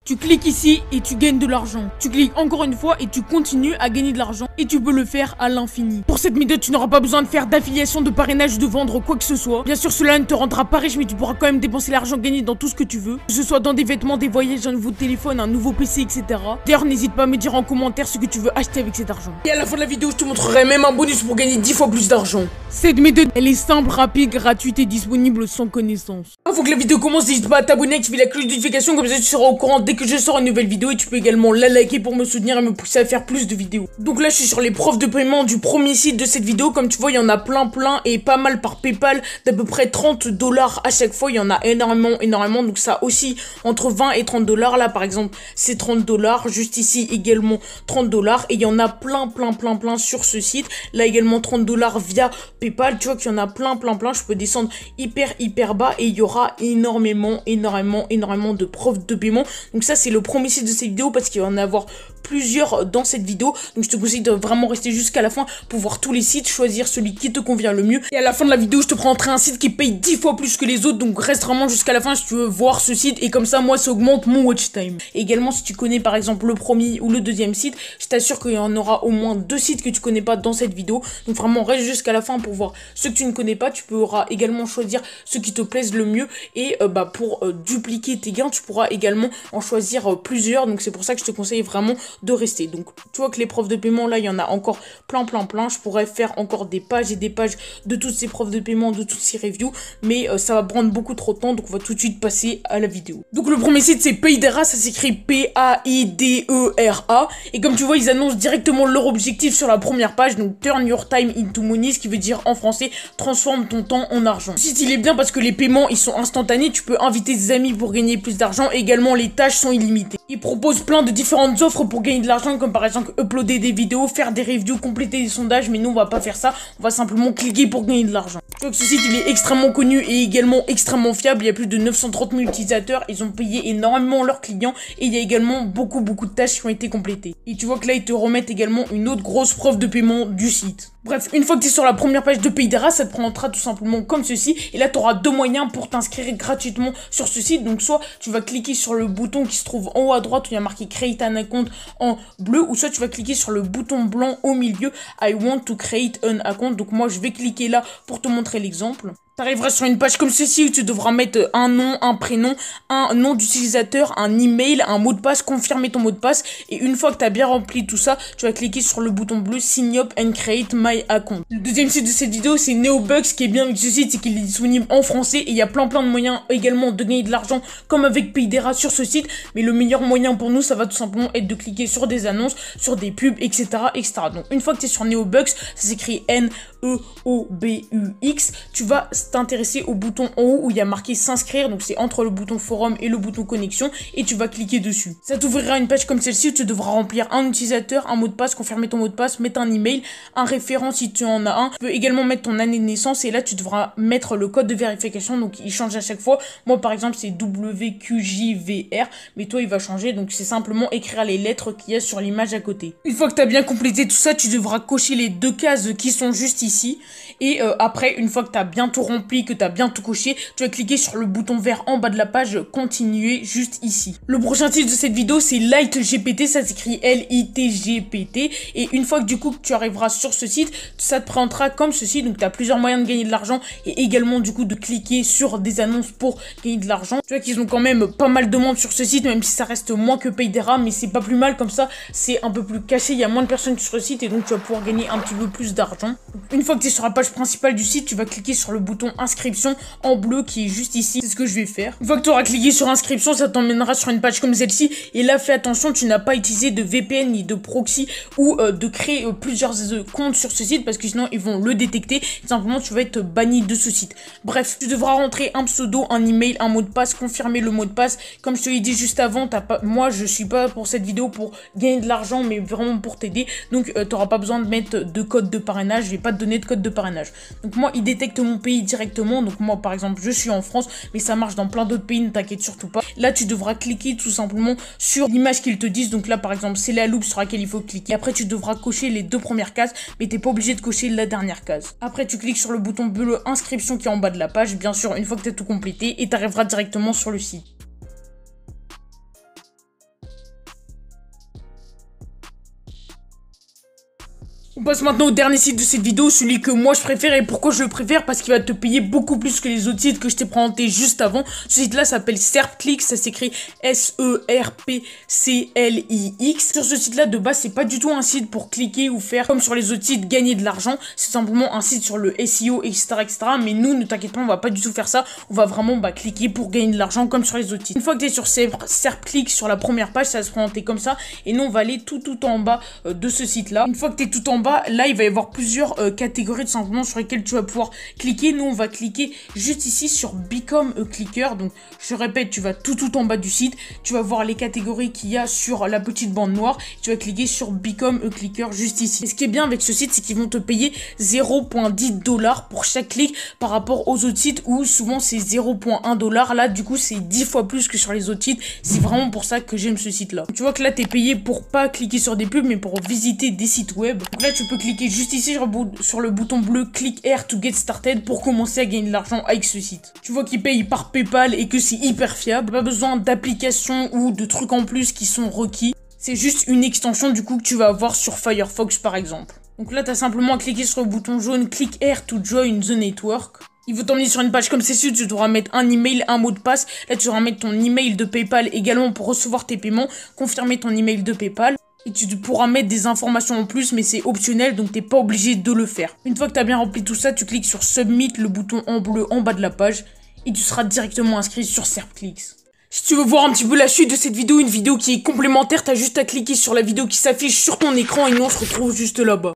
Tu cliques ici et tu gagnes de l'argent. Tu cliques encore une fois et tu continues à gagner de l'argent. Et tu peux le faire à l'infini. Pour cette méthode, tu n'auras pas besoin de faire d'affiliation, de parrainage, de vendre quoi que ce soit. Bien sûr, cela ne te rendra pas riche, mais tu pourras quand même dépenser l'argent gagné dans tout ce que tu veux. Que ce soit dans des vêtements, des voyages, un nouveau téléphone, un nouveau PC, etc. D'ailleurs, n'hésite pas à me dire en commentaire ce que tu veux acheter avec cet argent. Et à la fin de la vidéo, je te montrerai même un bonus pour gagner 10 fois plus d'argent. Cette méthode, elle est simple, rapide, gratuite et disponible sans connaissance. Avant que la vidéo commence, n'hésite pas à t'abonner, activer la cloche de notification, comme ça tu seras au courant dès que je sors une nouvelle vidéo. Et tu peux également la liker pour me soutenir et me pousser à faire plus de vidéos. Donc là, je suis sur les preuves de paiement du premier site de cette vidéo. Comme tu vois, il y en a plein et pas mal par PayPal, d'à peu près 30 $ à chaque fois. Il y en a énormément. Donc ça aussi entre 20 et 30 $. Là, par exemple, c'est 30 $. Juste ici également 30 $. Et il y en a plein sur ce site. Là également 30 $ via PayPal. Tu vois qu'il y en a plein. Je peux descendre hyper bas et il y aura énormément de preuves de paiement. Donc ça, c'est le premier site de cette vidéo parce qu'il va en avoir plusieurs dans cette vidéo. Donc je te conseille de vraiment rester jusqu'à la fin pour voir tous les sites, choisir celui qui te convient le mieux. Et à la fin de la vidéo, je te présenterai un site qui paye 10 fois plus que les autres. Donc reste vraiment jusqu'à la fin si tu veux voir ce site. Et comme ça, moi, ça augmente mon watch time. Et également, si tu connais par exemple le premier ou le deuxième site, je t'assure qu'il y en aura au moins 2 sites que tu connais pas dans cette vidéo. Donc vraiment, reste jusqu'à la fin pour voir ceux que tu ne connais pas. Tu pourras également choisir ceux qui te plaisent le mieux. Et pour dupliquer tes gains, tu pourras également en choisir plusieurs. Donc c'est pour ça que je te conseille vraiment de rester. Donc tu vois que les preuves de paiement, là il y en a encore plein. Je pourrais faire encore des pages et des pages de toutes ces preuves de paiement, de toutes ces reviews, mais ça va prendre beaucoup trop de temps, donc on va tout de suite passer à la vidéo. Donc le premier site, c'est Paidera, ça s'écrit Paidera, et comme tu vois, ils annoncent directement leur objectif sur la première page. Donc turn your time into money, ce qui veut dire en français transforme ton temps en argent. Ce site il est bien parce que les paiements ils sont instantanés, tu peux inviter des amis pour gagner plus d'argent. Également les tâches sont illimitées. Ils proposent plein de différentes offres pour gagner de l'argent, comme par exemple uploader des vidéos, faire des reviews, compléter des sondages, mais nous on va pas faire ça, on va simplement cliquer pour gagner de l'argent. Tu vois que ce site il est extrêmement connu et également extrêmement fiable. Il y a plus de 930 000 utilisateurs, ils ont payé énormément leurs clients et il y a également beaucoup de tâches qui ont été complétées. Et tu vois que là ils te remettent également une autre grosse preuve de paiement du site. Bref, une fois que tu es sur la première page de Paidera, ça te présentera tout simplement comme ceci. Et là, tu auras 2 moyens pour t'inscrire gratuitement sur ce site. Donc, soit tu vas cliquer sur le bouton qui se trouve en haut à droite où il y a marqué Create an account en bleu. Ou soit tu vas cliquer sur le bouton blanc au milieu I want to create an account. Donc, moi, je vais cliquer là pour te montrer l'exemple. T'arriveras sur une page comme ceci où tu devras mettre un nom, un prénom, un nom d'utilisateur, un email, un mot de passe, confirmer ton mot de passe. Et une fois que tu as bien rempli tout ça, tu vas cliquer sur le bouton bleu Sign up and create my account. Le deuxième site de cette vidéo, c'est Neobucks. Ce qui est bien avec ce site, c'est qu'il est disponible en français et il y a plein de moyens également de gagner de l'argent comme avec Paidera sur ce site. Mais le meilleur moyen pour nous, ça va tout simplement être de cliquer sur des annonces, sur des pubs, etc. Donc une fois que tu es sur Neobucks, ça s'écrit Neobux, tu vas t'intéresser au bouton en haut où il y a marqué s'inscrire. Donc c'est entre le bouton forum et le bouton connexion et tu vas cliquer dessus. Ça t'ouvrira une page comme celle-ci où tu devras remplir un utilisateur, un mot de passe, confirmer ton mot de passe, mettre un email, un référent si tu en as un. Tu peux également mettre ton année de naissance et là tu devras mettre le code de vérification. Donc il change à chaque fois. Moi par exemple c'est WQJVR, mais toi il va changer. Donc c'est simplement écrire les lettres qu'il y a sur l'image à côté. Une fois que tu as bien complété tout ça, tu devras cocher les 2 cases qui sont juste ici. Et après, une fois que tu as bien tout rempli, que tu as bien tout coché, tu vas cliquer sur le bouton vert en bas de la page, continuer juste ici. Le prochain titre de cette vidéo, c'est LightGPT, ça s'écrit LITGPT. Et une fois que du coup tu arriveras sur ce site, ça te présentera comme ceci. Donc tu as plusieurs moyens de gagner de l'argent et également du coup de cliquer sur des annonces pour gagner de l'argent. Tu vois qu'ils ont quand même pas mal de monde sur ce site, même si ça reste moins que Paidera, mais c'est pas plus mal comme ça, c'est un peu plus caché, il y a moins de personnes sur le site et donc tu vas pouvoir gagner un petit peu plus d'argent. Une fois que tu es sur la page principale du site, tu vas cliquer sur le bouton inscription en bleu qui est juste ici. C'est ce que je vais faire. Une fois que tu auras cliqué sur inscription, ça t'emmènera sur une page comme celle-ci. Et là, fais attention, tu n'as pas utilisé de VPN ni de proxy ou de créer plusieurs comptes sur ce site parce que sinon ils vont le détecter. Simplement, tu vas être banni de ce site. Bref, tu devras rentrer un pseudo, un email, un mot de passe, confirmer le mot de passe. Comme je te l'ai dit juste avant, moi je suis pas pour cette vidéo pour gagner de l'argent, mais vraiment pour t'aider. Donc tu n'auras pas besoin de mettre de code de parrainage. Je vais pas te donner de code de parrainage. Donc moi, il détecte mon pays directement. Donc moi, par exemple, je suis en France, mais ça marche dans plein d'autres pays, ne t'inquiète surtout pas. Là, tu devras cliquer tout simplement sur l'image qu'ils te disent. Donc là, par exemple, c'est la loupe sur laquelle il faut cliquer. Après, tu devras cocher les 2 premières cases, mais t'es pas obligé de cocher la dernière case. Après, tu cliques sur le bouton bleu inscription qui est en bas de la page, bien sûr, une fois que tu as tout complété, et tu arriveras directement sur le site. On passe maintenant au dernier site de cette vidéo, celui que moi je préfère. Et pourquoi je le préfère? Parce qu'il va te payer beaucoup plus que les autres sites que je t'ai présentés juste avant. Ce site là s'appelle SerpClix, ça s'écrit SERPCLIX. Sur ce site là de base c'est pas du tout un site pour cliquer ou faire comme sur les autres sites gagner de l'argent. C'est simplement un site sur le SEO etc. Mais nous ne t'inquiète pas, on va pas du tout faire ça. On va vraiment cliquer pour gagner de l'argent comme sur les autres sites. Une fois que tu es sur SerpClix sur la première page, ça va se présenter comme ça. Et nous on va aller tout en bas de ce site là. Une fois que tu es tout en bas, là il va y avoir plusieurs catégories tout simplement sur lesquelles tu vas pouvoir cliquer. Nous on va cliquer juste ici sur Become a Clicker. Donc je répète, tu vas tout en bas du site, tu vas voir les catégories qu'il y a sur la petite bande noire, tu vas cliquer sur Become a Clicker juste ici. Et ce qui est bien avec ce site, c'est qu'ils vont te payer 0,10$ pour chaque clic par rapport aux autres sites où souvent c'est 0,1$. Là du coup c'est 10 fois plus que sur les autres sites. C'est vraiment pour ça que j'aime ce site là. Tu vois que là t'es payé pour pas cliquer sur des pubs mais pour visiter des sites web. Donc là tu peux cliquer juste ici sur le bouton bleu Click Here to get started pour commencer à gagner de l'argent avec ce site. Tu vois qu'il paye par PayPal et que c'est hyper fiable. Pas besoin d'applications ou de trucs en plus qui sont requis. C'est juste une extension du coup que tu vas avoir sur Firefox par exemple. Donc là tu as simplement à cliquer sur le bouton jaune Click Here to join the network. Il veut t'emmener sur une page comme celle-ci, tu devras mettre un email, un mot de passe. Là tu devras mettre ton email de PayPal également pour recevoir tes paiements. Confirmer ton email de PayPal. Et tu pourras mettre des informations en plus, mais c'est optionnel, donc t'es pas obligé de le faire. Une fois que t'as bien rempli tout ça, tu cliques sur Submit, le bouton en bleu en bas de la page, et tu seras directement inscrit sur SerpClix. Si tu veux voir un petit peu la suite de cette vidéo, une vidéo qui est complémentaire, t'as juste à cliquer sur la vidéo qui s'affiche sur ton écran, et nous on se retrouve juste là-bas.